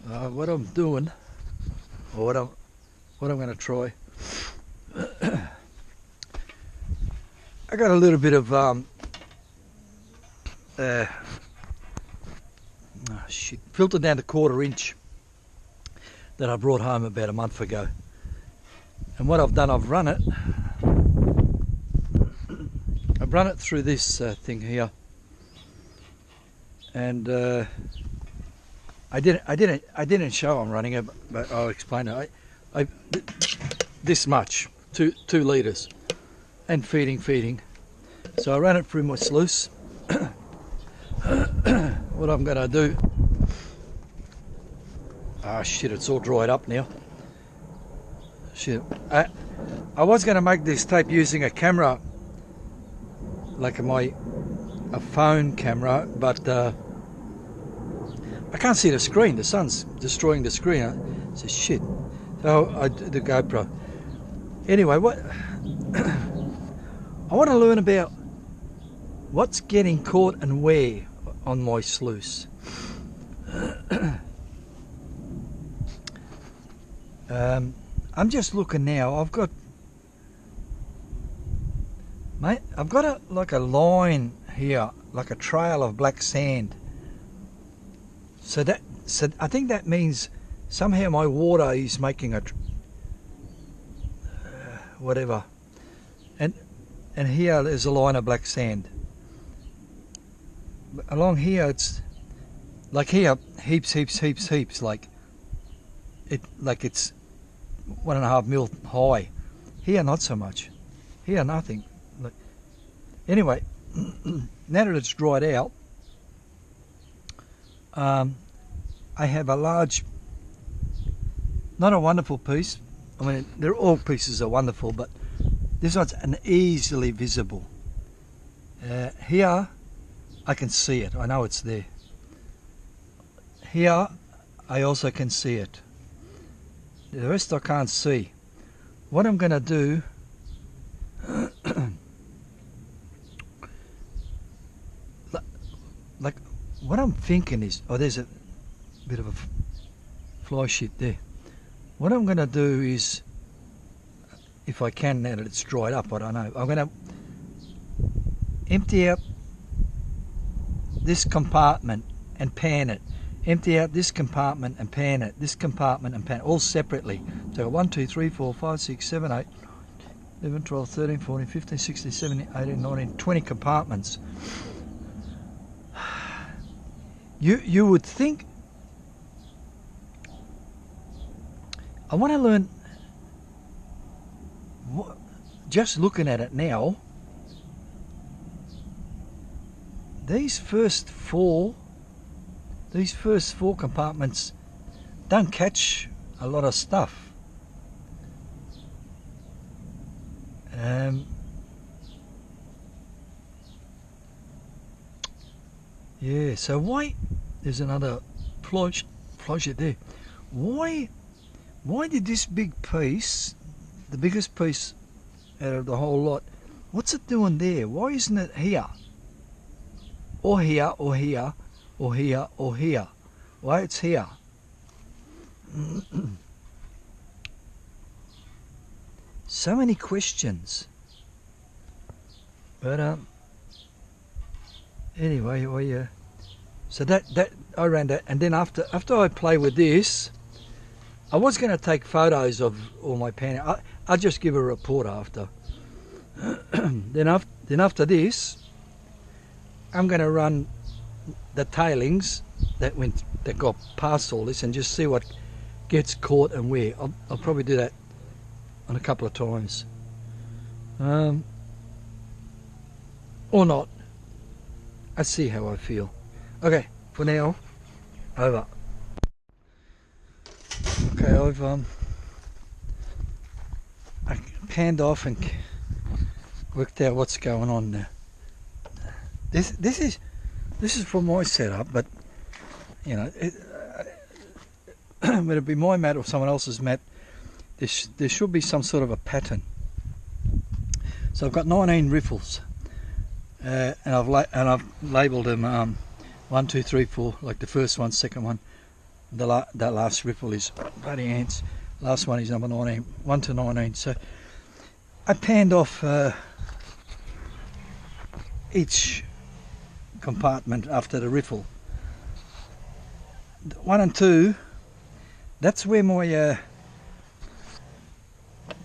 What I'm doing, or what I'm going to try. I got a little bit of filtered down to 1/4 inch that I brought home about a month ago. And what I've done, I've run it through this thing here, and I didn't show I'm running it, but I'll explain it. This much, 2 litres, and feeding. So I ran it through my sluice. What I'm going to do, shit, it's all dried up now. Shit, I was going to make this tape using a camera, like a phone camera, but I can't see the screen. The sun's destroying the screen. So shit. So I did the GoPro. Anyway, what I want to learn about what's getting caught and where on my sluice. I'm just looking now. I've got like a line here, like a trail of black sand. So I think that means somehow my water is making a whatever. And here there's a line of black sand. Along here it's like here heaps, like it's 1.5 mil high. Here not so much. Here nothing. Anyway, now that it's dried out, I have a large, not a wonderful piece. I mean, they're all pieces are wonderful, but this one's an easily visible. Here, I can see it. I know it's there. Here, I also can see it. The rest I can't see. What I'm going to do, like what I'm thinking is, there's a bit of a fly shit there. What I'm going to do is, if I can now that it's dried up, I don't know, I'm going to empty out this compartment and pan it. Empty out this compartment and pan it. This compartment and pan it, all separately. So 1, 2, 3, 4, 5, 6, 7, 8, 11, 12, 13, 14, 15, 16, 17, 18, 19, 20 compartments. You would think, I want to learn, just looking at it now, these first four compartments don't catch a lot of stuff. Yeah, so why, there's another fly shit there. Why did this big piece, the biggest piece out of the whole lot, what's it doing there? Why isn't it here? Or here, or here, or here, or here? Why it's here? So many questions. But anyway, so that I ran that, and then after I play with this, I was going to take photos of all my panning. I'll just give a report after. Then after this, I'm going to run the tailings that got past all this and just see what gets caught and where. I'll probably do that on a couple of times, or not. I see how I feel. Okay, for now, over. Okay, I panned off and worked out what's going on now. This is for my setup, but you know, whether it be my mat or someone else's mat, there should be some sort of a pattern. So I've got 19 riffles, and I've labelled them 1, 2, 3, 4, like the first one, second one, that last ripple is bloody ants. Last one is number 19, 1 to 19. So I panned off each compartment after the riffle. 1 and 2, that's where my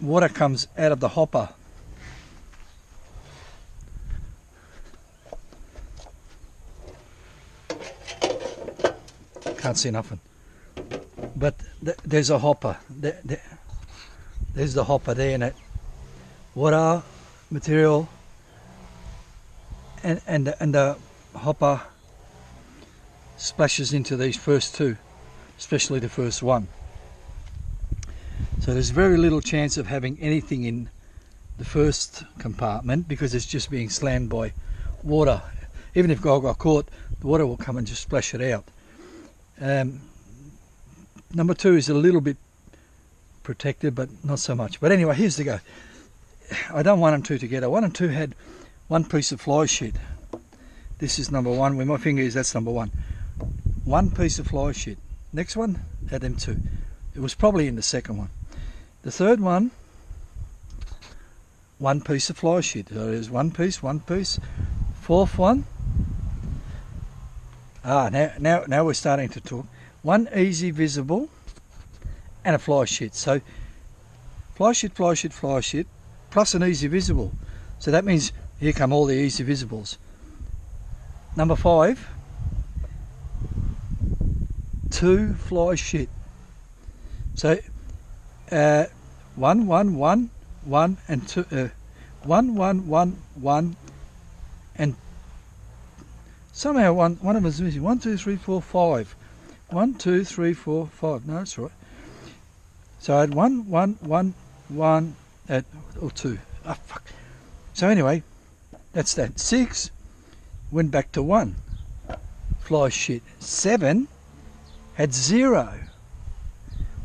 water comes out of the hopper. Can't see nothing, but there's a hopper. There's the hopper there, and it water material, and the hopper splashes into these first two, especially the first one. So there's very little chance of having anything in the first compartment because it's just being slammed by water. Even if gold got caught, the water will come and just splash it out. Number 2 is a little bit protected, but not so much. But anyway, here's the go. I done 1 and 2 together. 1 and 2 had one piece of fly sheet. This is number 1. Where my finger is, that's number 1. One piece of fly sheet. Next one had them 2. It was probably in the second one. The third one, one piece of fly sheet. So there's one piece. Fourth one. Now we're starting to talk. One easy visible and a fly sheet. So fly sheet, plus an easy visible. So that means here come all the easy visibles. Number 5, 2 fly sheet. So 1, and 2, 1, and somehow one of them is missing. 1, 2, 3, 4, 5. 1, 2, 3, 4, 5. No, that's right. So I had 1, or 2. Oh, fuck. So anyway, that's that. 6 went back to 1. Fly sheet. 7 had 0.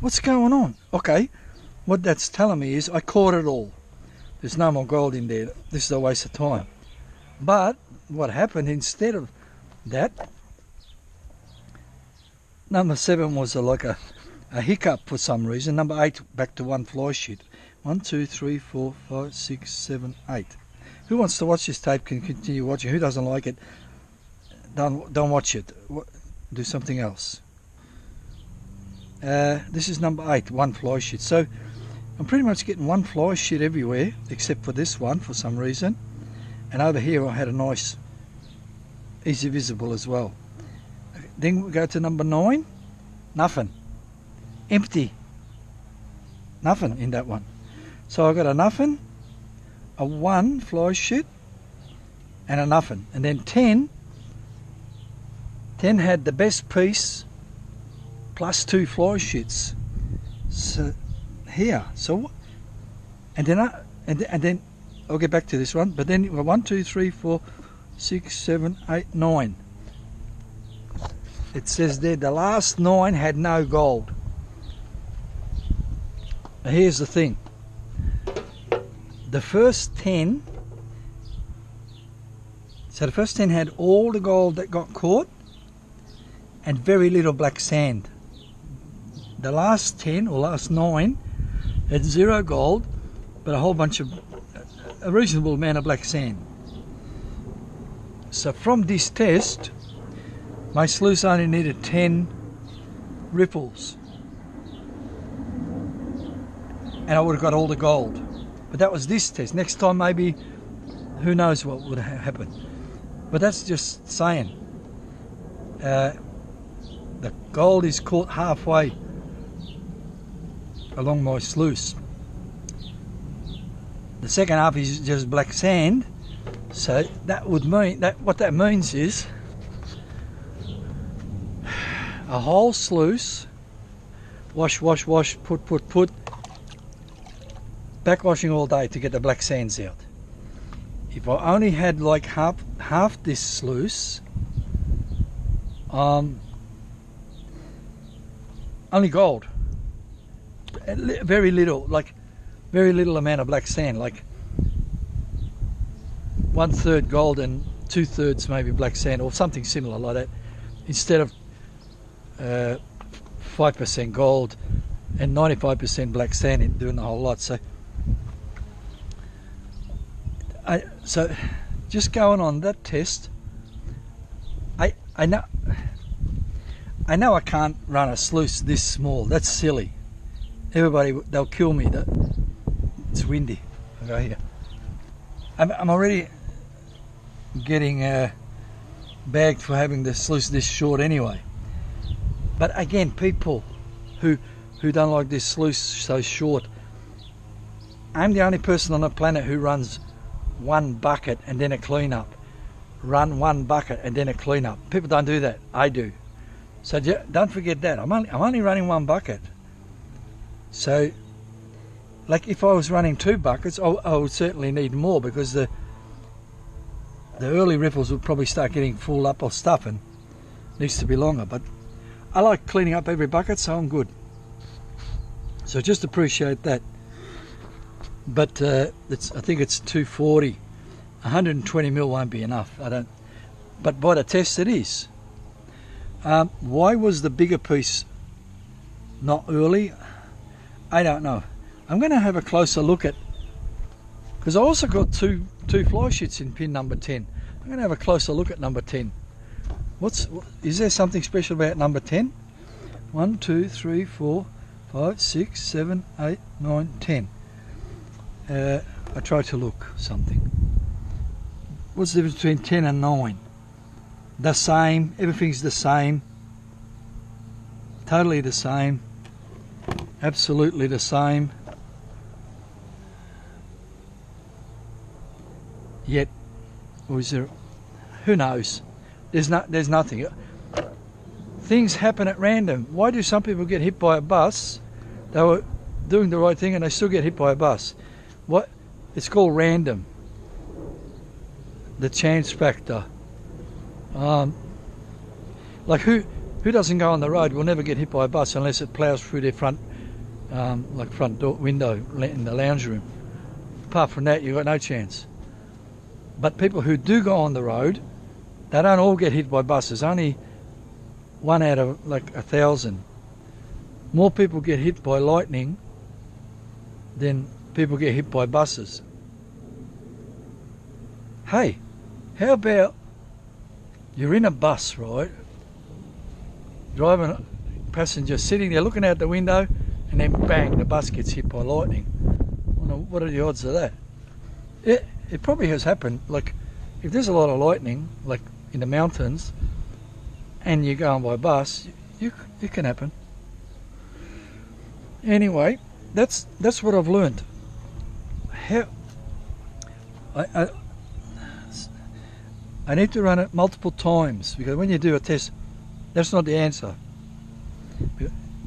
What's going on? Okay, what that's telling me is I caught it all. There's no more gold in there. This is a waste of time. But what happened instead of that, number 7 was like a hiccup for some reason. Number 8 back to 1 fly sheet. 1, 2, 3, 4, 5, 6, 7, 8. Who wants to watch this tape can continue watching. Who doesn't like it, don't watch it. Do something else. This is number 8, 1 fly sheet. So I'm pretty much getting 1 fly sheet everywhere except for this one for some reason. And over here I had a nice easy visible as well. Then we go to number 9. Nothing. Empty. Nothing in that one. So I got a nothing, a 1 fly sheet, and a nothing. And then 10 had the best piece plus 2 fly sheets. So here. So and then I'll get back to this one. But then 1, 2, 3, 4, 6, 7, 8, 9. It says there the last 9 had no gold. Now here's the thing. The first 10, so the first 10 had all the gold that got caught and very little black sand. The last 10 or last 9 had 0 gold but a whole bunch of, a reasonable amount of black sand. So from this test, my sluice only needed 10 ripples and I would have got all the gold. But that was this test. Next time maybe, who knows what would happen. But that's just saying. The gold is caught halfway along my sluice. The second half is just black sand. So that would mean, that what that means is a whole sluice, wash, put, backwashing all day to get the black sands out. If I only had like half this sluice, only gold, very little amount of black sand, like 1/3 gold and 2/3 maybe black sand or something similar like that, instead of 5% gold and 95% black sand in doing the whole lot. So just going on that test, I know I can't run a sluice this small. That's silly. Everybody, they'll kill me. It's windy. I'll go here. I'm already getting bagged for having the sluice this short anyway. But again, people who don't like this sluice so short, I'm the only person on the planet who runs one bucket and then a clean up. Run one bucket and then a clean up. People don't do that. I do. So don't forget that. I'm only running one bucket. So, like if I was running 2 buckets, I would certainly need more, because the early riffles would probably start getting full up of stuff and needs to be longer. But I like cleaning up every bucket, so I'm good. So just appreciate that. But I think it's 240. 120 mil won't be enough. But by the test it is. Why was the bigger piece not early? I don't know. I'm going to have a closer look at, because I also got two fly sheets in pin number 10. I'm going to have a closer look at number 10. Is there something special about number 10? 1, 2, 3, 4, 5, 6, 7, 8, 9, 10. I try to look something. What's the difference between 10 and 9? The same. Everything's the same. Totally the same. Absolutely the same. Yet, or is there? Who knows? There's nothing. Things happen at random. Why do some people get hit by a bus? They were doing the right thing and they still get hit by a bus. What? It's called random. The chance factor. Like who doesn't go on the road will never get hit by a bus unless it ploughs through their front door window in the lounge room. Apart from that, you've got no chance. But people who do go on the road, they don't all get hit by buses. Only 1 out of like 1,000. More people get hit by lightning than people get hit by buses. Hey, how about you're in a bus, right? Driving, passenger sitting there looking out the window, and then bang, the bus gets hit by lightning. What are the odds of that? It probably has happened. Like, if there's a lot of lightning, like in the mountains, and you're going by bus, it can happen. Anyway, that's what I've learned. I need to run it multiple times, because when you do a test, that's not the answer.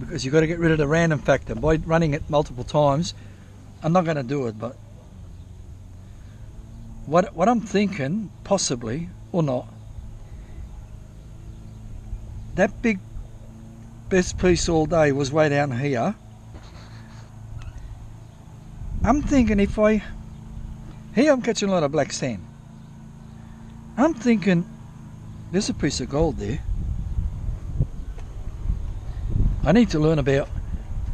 Because you've got to get rid of the random factor. By running it multiple times, I'm not going to do it, but what I'm thinking, possibly, or not, that big best piece all day was way down here. I'm thinking here I'm catching a lot of black sand. I'm thinking there's a piece of gold there. I need to learn about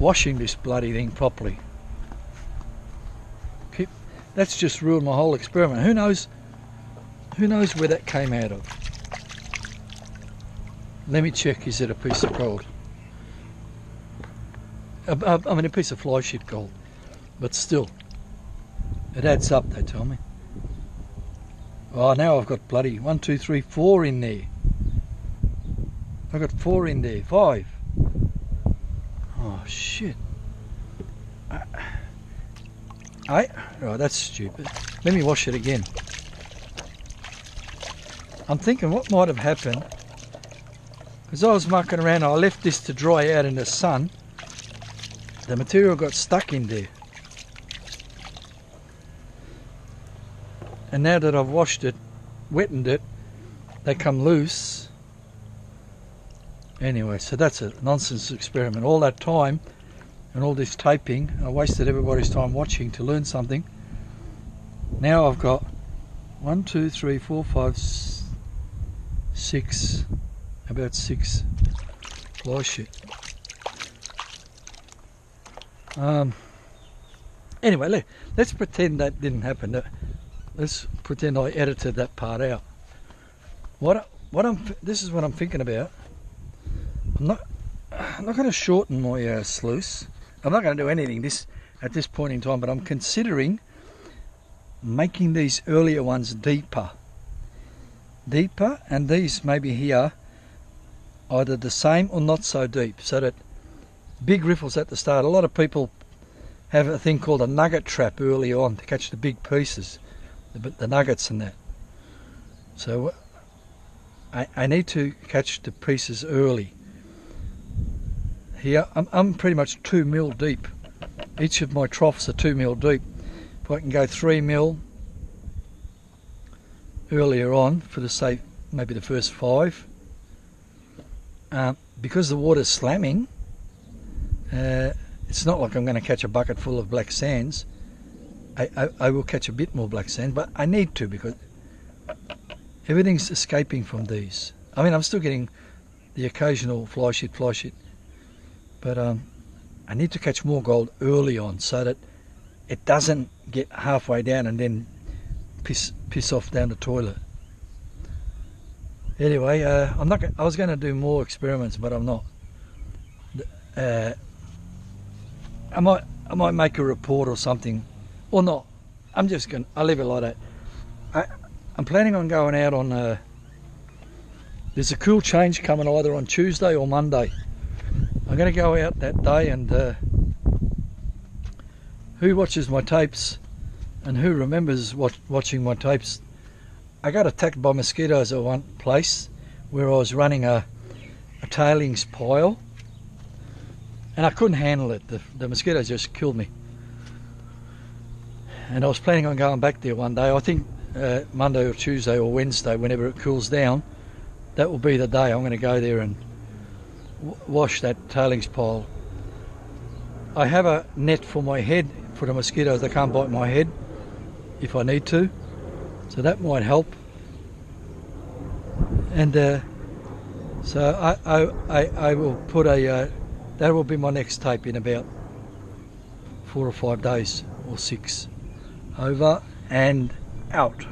washing this bloody thing properly. That's just ruined my whole experiment. Who knows where that came out of? Let me check, is it a piece of gold? I mean a piece of fly sheet gold. But still, it adds up, they tell me. Oh, now I've got bloody 1, 2, 3, 4 in there. I've got 4 in there, 5. Oh shit. Oh, that's stupid. Let me wash it again. I'm thinking what might have happened, because I was mucking around, I left this to dry out in the sun. The material got stuck in there. And now that I've washed it, wettened it, they come loose. Anyway, so that's a nonsense experiment. All that time and all this taping, I wasted everybody's time watching to learn something. Now I've got 1, 2, 3, 4, 5, 6, about 6 fly sheet. Anyway, let's pretend that didn't happen. Let's pretend I edited that part out. This is what I'm thinking about. I'm not going to shorten my sluice. I'm not going to do anything at this point in time, but I'm considering making these earlier ones deeper, and these maybe here either the same or not so deep, so that big riffles at the start. A lot of people have a thing called a nugget trap early on to catch the big pieces, the nuggets and that. So I need to catch the pieces early. Here I'm pretty much 2 mil deep. Each of my troughs are 2 mil deep. If I can go 3 mil earlier on for the say maybe the first 5, because the water's slamming, it's not like I'm going to catch a bucket full of black sands. I will catch a bit more black sand, but I need to, because everything's escaping from these. I mean, I'm still getting the occasional fly shit, but I need to catch more gold early on so that it doesn't get halfway down and then piss off down the toilet. Anyway, I was going to do more experiments, but I'm not. I might make a report or something, or not. I'll leave it like that. I'm planning on going out on. There's a cool change coming either on Tuesday or Monday. I'm going to go out that day, and who watches my tapes and who remembers watching my tapes, I got attacked by mosquitoes at one place where I was running a tailings pile, and I couldn't handle it. The mosquitoes just killed me. And I was planning on going back there one day. I think Monday or Tuesday or Wednesday, whenever it cools down, that will be the day I'm going to go there and wash that tailings pile. I have a net for my head for the mosquitoes. They can't bite my head if I need to, so that might help. And so I will put that will be my next tape in about 4 or 5 days or 6. Over and out.